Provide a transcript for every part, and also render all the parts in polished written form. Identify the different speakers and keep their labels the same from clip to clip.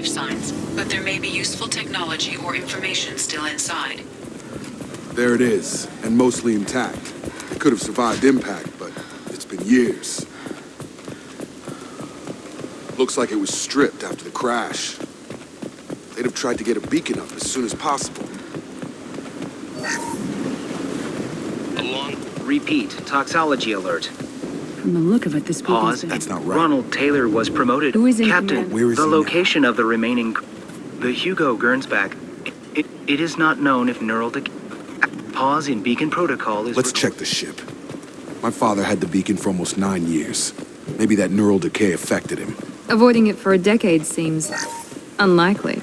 Speaker 1: life signs, but there may be useful technology or information still inside.
Speaker 2: There it is, and mostly intact. It could have survived impact, but it's been years. Looks like it was stripped after the crash. They'd have tried to get a beacon up as soon as possible.
Speaker 3: Repeat, toxology alert.
Speaker 4: From the look of it, this
Speaker 3: Pause.
Speaker 2: That's not right.
Speaker 3: Ronald Taylor was promoted.
Speaker 4: Who is in
Speaker 3: Captain.
Speaker 4: command?
Speaker 2: Where is
Speaker 3: the
Speaker 2: he now?
Speaker 3: location of the remaining... The Hugo Gernsback. It is not known if neural decay... Pause in beacon protocol is...
Speaker 2: Let's check the ship. My father had the beacon for almost 9 years. Maybe that neural decay affected him.
Speaker 4: Avoiding it for a decade seems unlikely.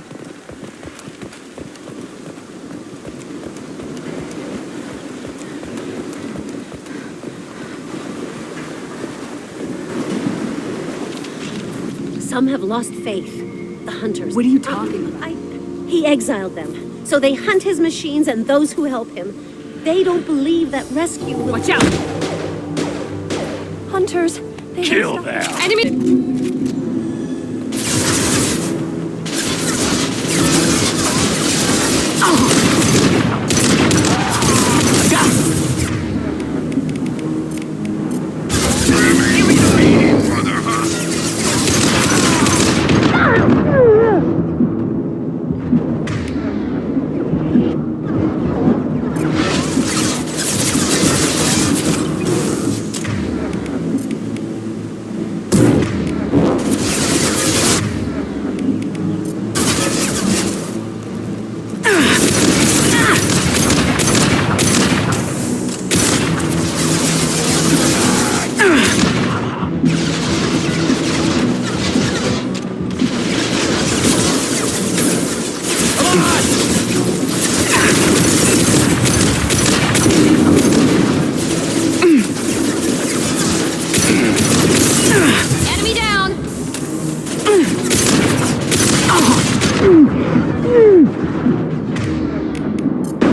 Speaker 5: Some have lost faith. The hunters.
Speaker 4: What are you talking about?
Speaker 5: He exiled them. So they hunt his machines and those who help him. They don't believe that rescue will...
Speaker 4: Watch out!
Speaker 5: Hunters, they
Speaker 6: Kill them.
Speaker 4: Enemy!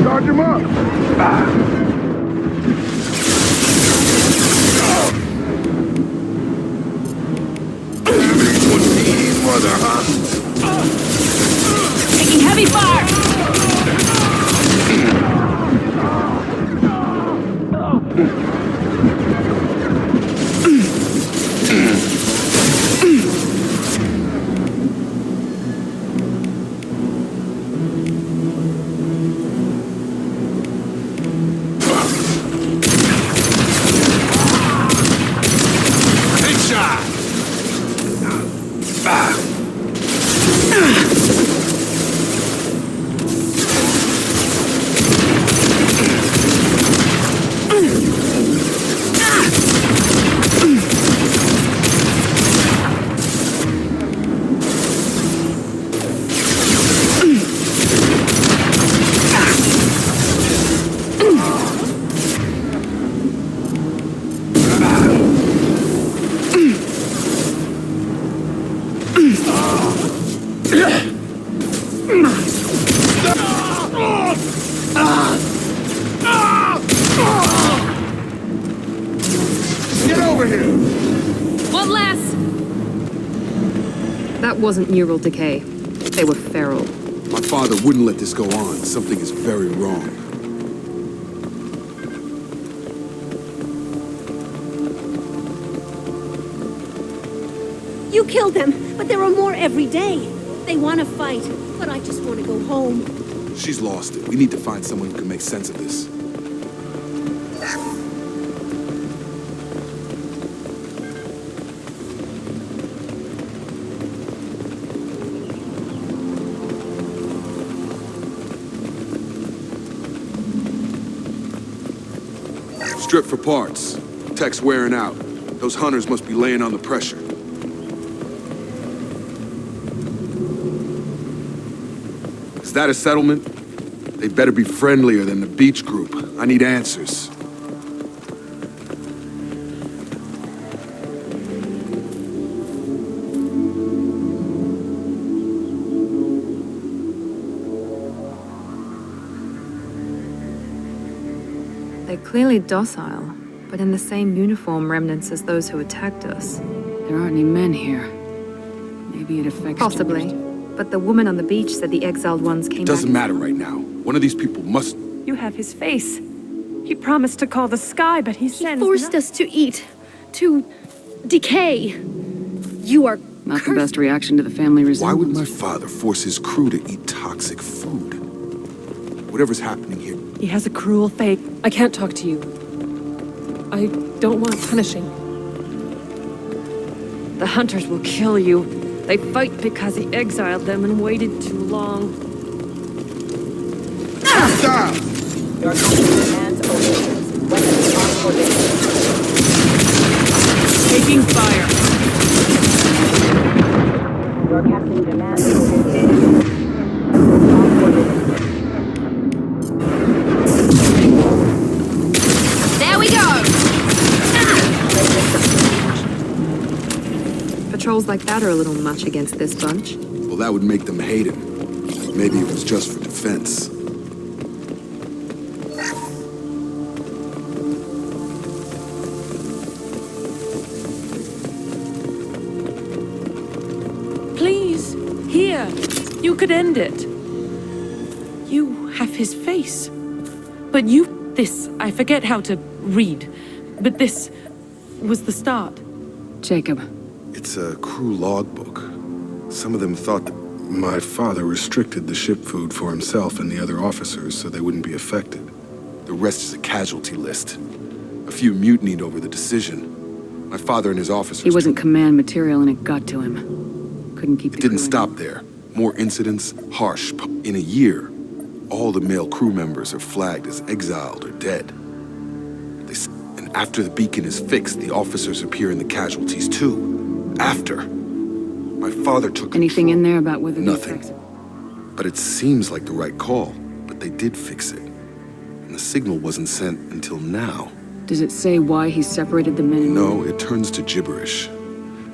Speaker 2: Charge him up! Mother, huh?
Speaker 4: Taking heavy fire!
Speaker 2: Get over here!
Speaker 4: One less! That wasn't neural decay. They were feral.
Speaker 2: My father wouldn't let this go on. Something is very wrong.
Speaker 5: You killed them, but there are more every day. They want to fight, but I just want to go home.
Speaker 2: She's lost it. We need to find someone who can make sense of this. Strip for parts. Tech's wearing out. Those hunters must be laying on the pressure. Is that a settlement? They'd better be friendlier than the beach group. I need answers.
Speaker 4: They're clearly docile, but in the same uniform remnants as those who attacked us.
Speaker 7: There aren't any men here. Maybe it affects...
Speaker 4: Possibly. But the woman on the beach said the exiled ones came back.
Speaker 2: Doesn't matter right now. One of these people must...
Speaker 6: You have his face. He promised to call the sky, but he sends
Speaker 5: Forced us to eat, to decay. You are
Speaker 7: Not
Speaker 5: cursed.
Speaker 7: the best reaction to the family resemblance.
Speaker 2: Why would my father force his crew to eat toxic food? Whatever's happening here...
Speaker 6: He has a cruel fate. I can't talk to you. I don't want punishing. The hunters will kill you. They fight because he exiled them and waited too long.
Speaker 2: Stop!
Speaker 8: Your captain demands orders. Weapons on coordinates.
Speaker 6: Taking fire.
Speaker 8: Your captain demands orders. On coordinates.
Speaker 5: There we go!
Speaker 4: Patrols like that are a little much against this bunch.
Speaker 2: Well, that would make them hate him. Maybe it was just for defense.
Speaker 6: Please, here. You could end it. You have his face. But this, I forget how to read. But this was the start.
Speaker 7: Jacob.
Speaker 2: It's a crew logbook. Some of them thought that my father restricted the ship food for himself and the other officers so they wouldn't be affected. The rest is a casualty list. A few mutinied over the decision. My father and his officers...
Speaker 7: He wasn't command material and it got to him. Couldn't keep
Speaker 2: It
Speaker 7: the
Speaker 2: didn't
Speaker 7: crew in.
Speaker 2: stop there. More incidents, harsh. In a year, all the male crew members are flagged as exiled or dead. And after the beacon is fixed, the officers appear in the casualties too. After. My father took
Speaker 7: Anything
Speaker 2: control.
Speaker 7: in there about whether
Speaker 2: Nothing.
Speaker 7: they fix it?
Speaker 2: But it seems like the right call. But they did fix it. And the signal wasn't sent until now.
Speaker 7: Does it say why he separated the men? And
Speaker 2: No, it turns to gibberish.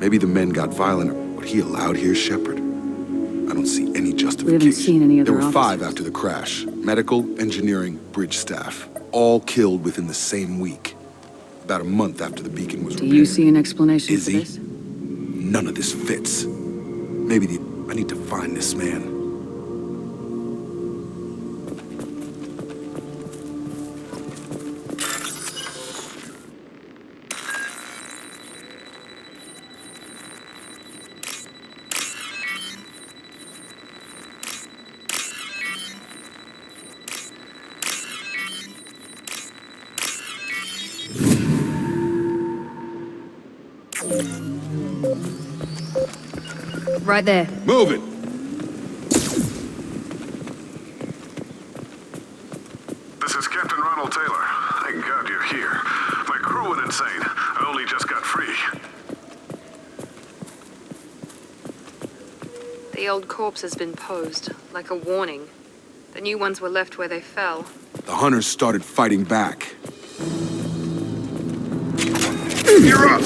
Speaker 2: Maybe the men got violent, or what he allowed here, Shepard. I don't see any justification.
Speaker 7: seen any other
Speaker 2: There were 5
Speaker 7: officers.
Speaker 2: after the crash. Medical, engineering, bridge staff. All killed within the same week. About a month after the beacon was
Speaker 7: Do
Speaker 2: repaired.
Speaker 7: you see an explanation for
Speaker 2: Izzy?
Speaker 7: this?
Speaker 2: None of this fits. Maybe I need to find this man.
Speaker 4: Right there.
Speaker 2: Move it!
Speaker 9: This is Captain Ronald Taylor. Thank God you're here. My crew went insane. I only just got free.
Speaker 4: The old corpse has been posed, like a warning. The new ones were left where they fell.
Speaker 2: The hunters started fighting back. You're up!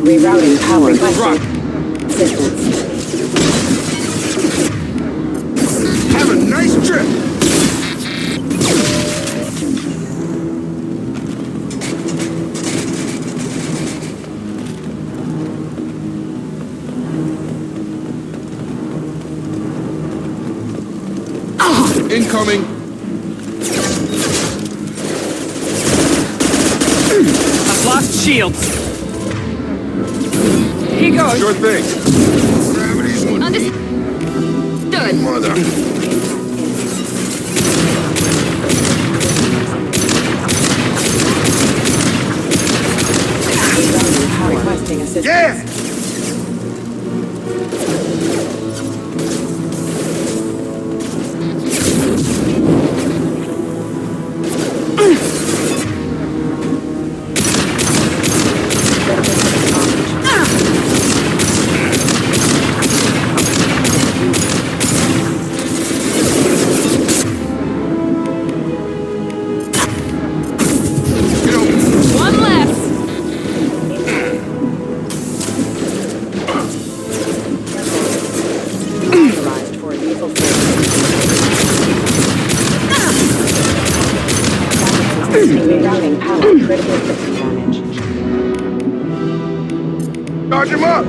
Speaker 8: Rerouting power. Assistance.
Speaker 2: Have a nice trip! Incoming!
Speaker 6: I've lost shields. Here goes.
Speaker 2: Sure thing. Gravity's one.
Speaker 4: Understood.
Speaker 2: Mother.
Speaker 8: Routing power. Critical system damage.
Speaker 2: Charge him up!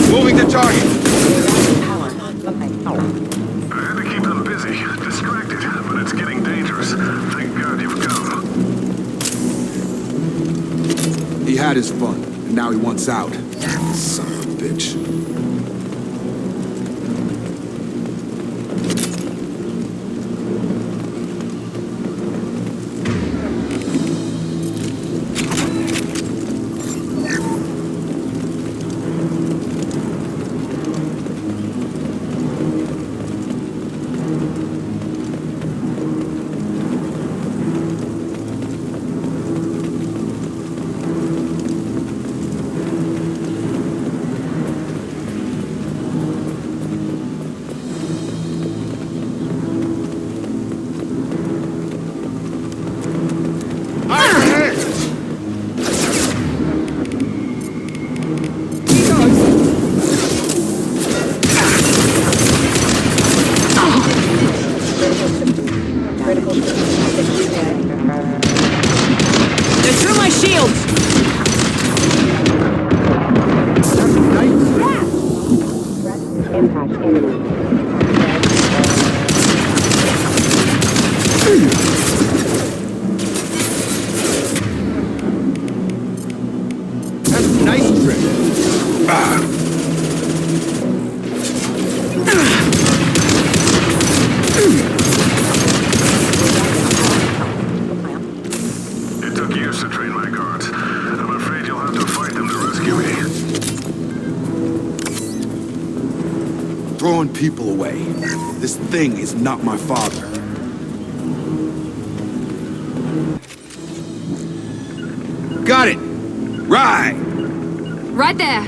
Speaker 2: Moving to target.
Speaker 9: I had to keep them busy, distracted, but it's getting dangerous. Thank God you've come.
Speaker 2: He had his fun, and now he wants out. Son of a bitch. Throwing people away. This thing is not my father. Got it! Right!
Speaker 4: Right there.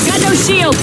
Speaker 6: Got no shields!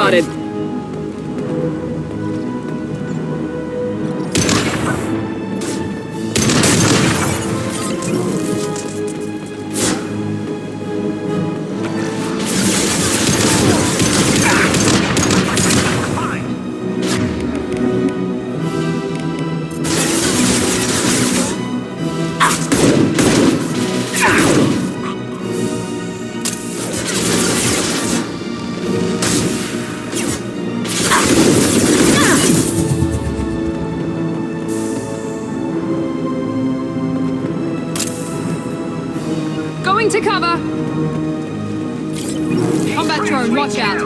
Speaker 7: spotted.
Speaker 4: Going to cover. Combat drone, watch out.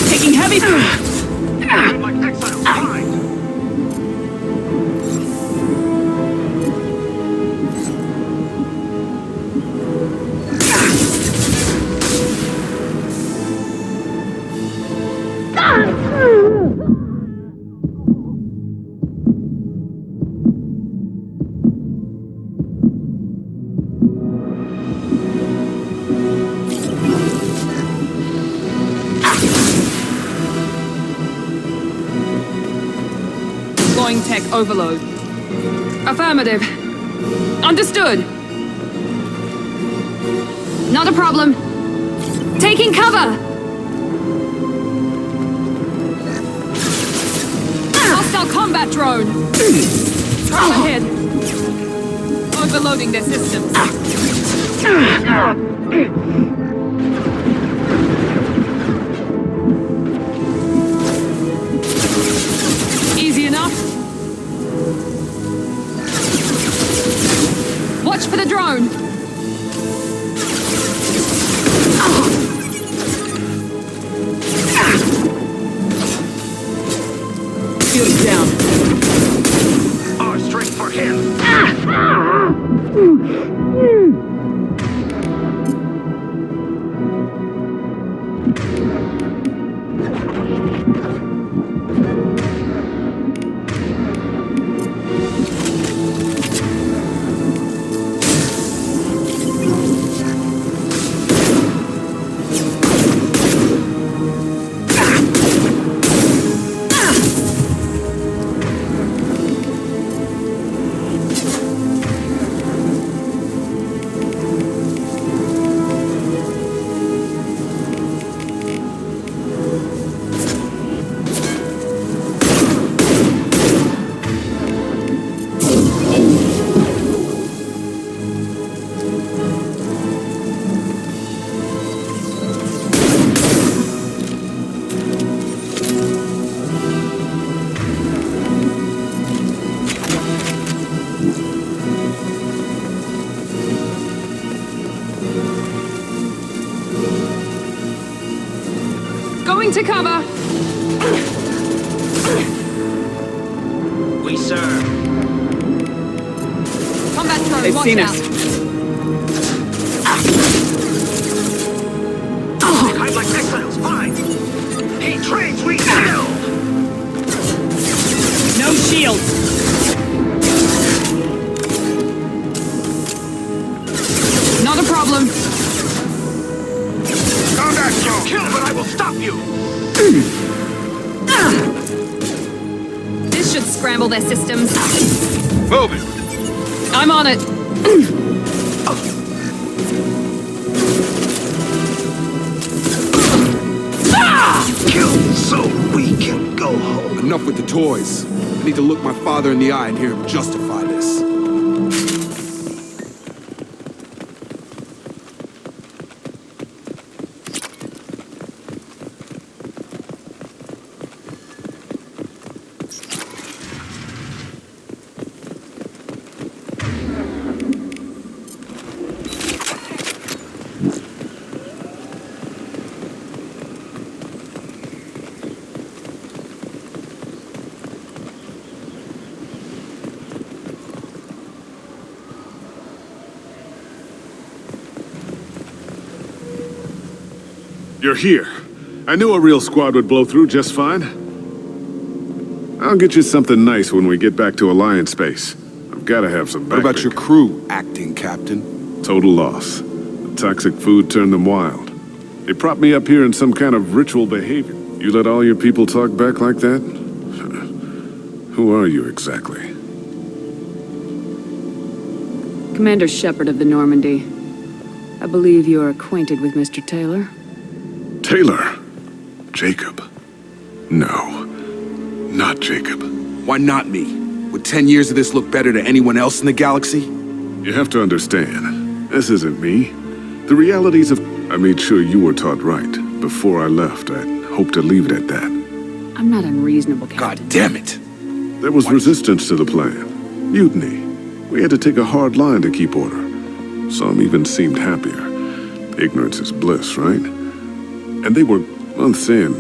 Speaker 7: Taking heavy.
Speaker 9: Like exiles, fine.
Speaker 4: Tech overload. Affirmative. Understood. Not a problem. Taking cover. Hostile combat drone. Up ahead. Overloading their systems. Easy enough. Watch for the drone.
Speaker 7: Shields down.
Speaker 9: Our strength for him.
Speaker 4: To cover.
Speaker 3: We serve.
Speaker 4: Combat drone,
Speaker 7: They've
Speaker 4: watch
Speaker 7: seen
Speaker 4: out.
Speaker 7: us.
Speaker 9: Hide like exiles, fine. He trains, we kill.
Speaker 7: No shields.
Speaker 4: Not a problem.
Speaker 9: Combat drone. Kill, but I will stop you.
Speaker 4: This should scramble their systems.
Speaker 9: Move it.
Speaker 4: I'm on it.
Speaker 9: Kill so we can go home.
Speaker 2: Enough with the toys. I need to look my father in the eye and hear him justify this.
Speaker 9: You're here. I knew a real squad would blow through just fine. I'll get you something nice when we get back to Alliance base. I've got to have some
Speaker 2: What about
Speaker 9: backbreaker.
Speaker 2: your crew, acting captain?
Speaker 9: Total loss. The toxic food turned them wild. They propped me up here in some kind of ritual behavior. You let all your people talk back like that? Who are you exactly?
Speaker 7: Commander Shepard of the Normandy. I believe you are acquainted with Mr. Taylor.
Speaker 9: Taylor? Jacob? No, not Jacob.
Speaker 2: Why not me? Would 10 years of this look better to anyone else in the galaxy?
Speaker 9: You have to understand, this isn't me. The realities of... I made sure you were taught right. Before I left, I hope to leave it at that.
Speaker 7: I'm not unreasonable, Captain.
Speaker 2: God damn it!
Speaker 9: There was resistance to the plan. Mutiny. We had to take a hard line to keep order. Some even seemed happier. Ignorance is bliss, right? And they were months in.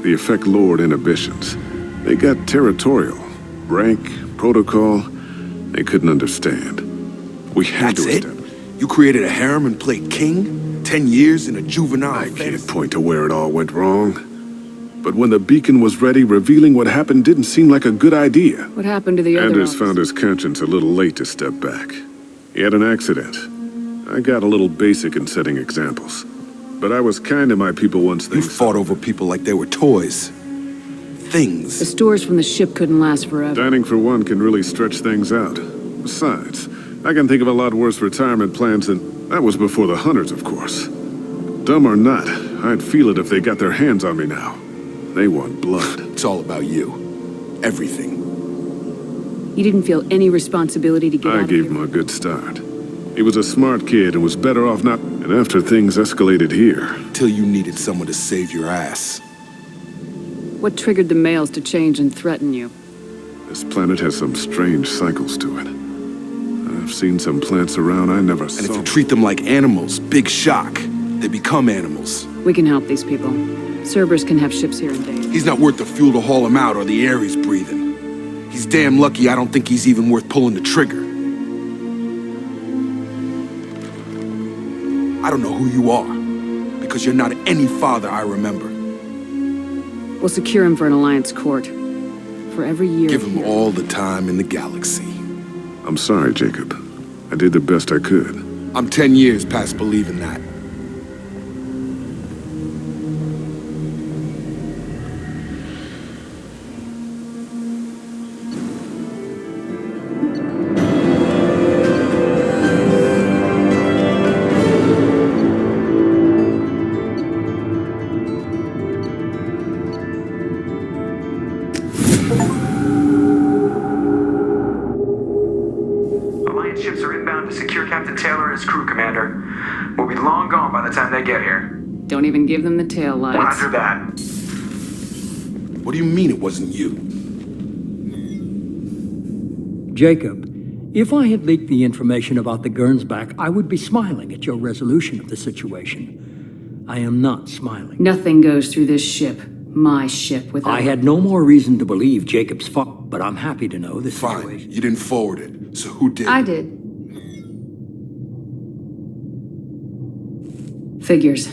Speaker 9: The effect lowered inhibitions. They got territorial. Rank, protocol, they couldn't understand. We had
Speaker 2: That's
Speaker 9: to
Speaker 2: it? You created a harem and played king? 10 years in a juvenile
Speaker 9: I can't
Speaker 2: fantasy?
Speaker 9: point to where it all went wrong. But when the beacon was ready, revealing what happened didn't seem like a good idea.
Speaker 7: What happened to the other
Speaker 9: Anders
Speaker 7: officer?
Speaker 9: found his conscience a little late to step back. He had an accident. I got a little basic in setting examples. But I was kind to my people once
Speaker 2: You
Speaker 9: things...
Speaker 2: fought over people like they were toys.
Speaker 7: The
Speaker 2: Things.
Speaker 7: stores from the ship couldn't last forever.
Speaker 9: Dining for one can really stretch things out. Besides, I can think of a lot worse retirement plans than... That was before the hunters, of course. Dumb or not, I'd feel it if they got their hands on me now. They want blood.
Speaker 2: It's all about you. Everything.
Speaker 7: You didn't feel any responsibility to get out
Speaker 9: I
Speaker 7: of
Speaker 9: gave
Speaker 7: here.
Speaker 9: him a good start. He was a smart kid and was better off not... And after things escalated here...
Speaker 2: Till you needed someone to save your ass.
Speaker 7: What triggered the males to change and threaten you?
Speaker 9: This planet has some strange cycles to it. I've seen some plants around I never saw.
Speaker 2: And if you treat them like animals, big shock. They become animals.
Speaker 7: We can help these people. Cerberus can have ships here in days.
Speaker 2: He's not worth the fuel to haul him out or the air he's breathing. He's damn lucky I don't think he's even worth pulling the trigger. I don't know who you are, because you're not any father I remember.
Speaker 7: We'll secure him for an Alliance court. For every year
Speaker 2: Give him
Speaker 7: here.
Speaker 2: all the time in the galaxy.
Speaker 9: I'm sorry, Jacob. I did the best I could.
Speaker 2: I'm 10 years past believing that.
Speaker 3: Alliance ships are inbound to secure Captain Taylor and his crew, Commander. We'll be long gone by the time they get here.
Speaker 7: Don't even give them the tail lights.
Speaker 3: Roger that.
Speaker 2: What do you mean it wasn't you?
Speaker 10: Jacob, if I had leaked the information about the Gernsback, I would be smiling at your resolution of the situation. I am not smiling.
Speaker 7: Nothing goes through this ship. My ship without...
Speaker 10: I had no more reason to believe Jacob's fault, but I'm happy to know the
Speaker 2: Fine,
Speaker 10: situation.
Speaker 2: you didn't forward it, so who did?
Speaker 4: I did.
Speaker 7: Figures.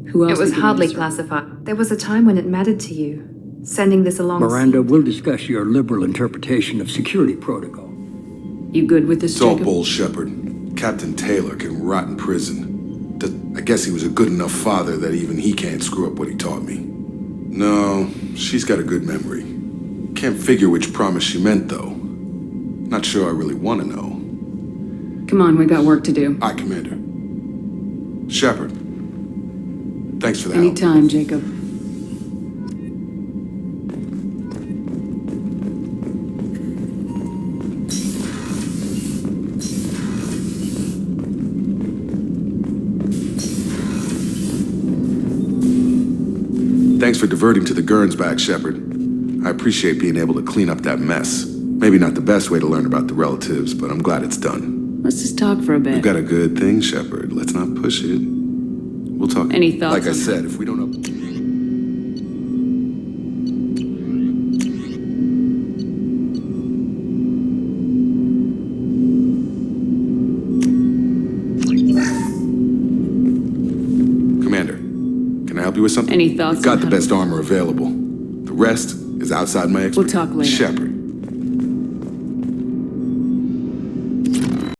Speaker 7: Who else?
Speaker 4: It was
Speaker 7: did you
Speaker 4: hardly
Speaker 7: research?
Speaker 4: classified. There was a time when it mattered to you. Sending this along.
Speaker 10: Miranda, we'll discuss your liberal interpretation of security protocol.
Speaker 7: You good with this,
Speaker 2: It's all
Speaker 7: Jacob?
Speaker 2: bull, Shepard. Captain Taylor can rot in prison. I guess he was a good enough father that even he can't screw up what he taught me. No, she's got a good memory. Can't figure which promise she meant, though. Not sure I really want to know.
Speaker 7: Come on, we got work to do.
Speaker 2: Aye, Commander. Shepard. Thanks for the help.
Speaker 7: Anytime, Jacob.
Speaker 2: Thanks for diverting to the Gernsback, Shepard. I appreciate being able to clean up that mess. Maybe not the best way to learn about the relatives, but I'm glad it's done.
Speaker 7: Let's just talk for a bit.
Speaker 2: We've got a good thing, Shepard. Let's not push it. We'll talk.
Speaker 7: Any thoughts
Speaker 2: Like I
Speaker 7: on
Speaker 2: said, if we don't know... Commander, can I help you with something?
Speaker 7: Any thoughts
Speaker 2: We've got
Speaker 7: on
Speaker 2: the
Speaker 7: how-
Speaker 2: best armor available. The rest is outside my expertise.
Speaker 7: We'll talk later.
Speaker 2: Shepard.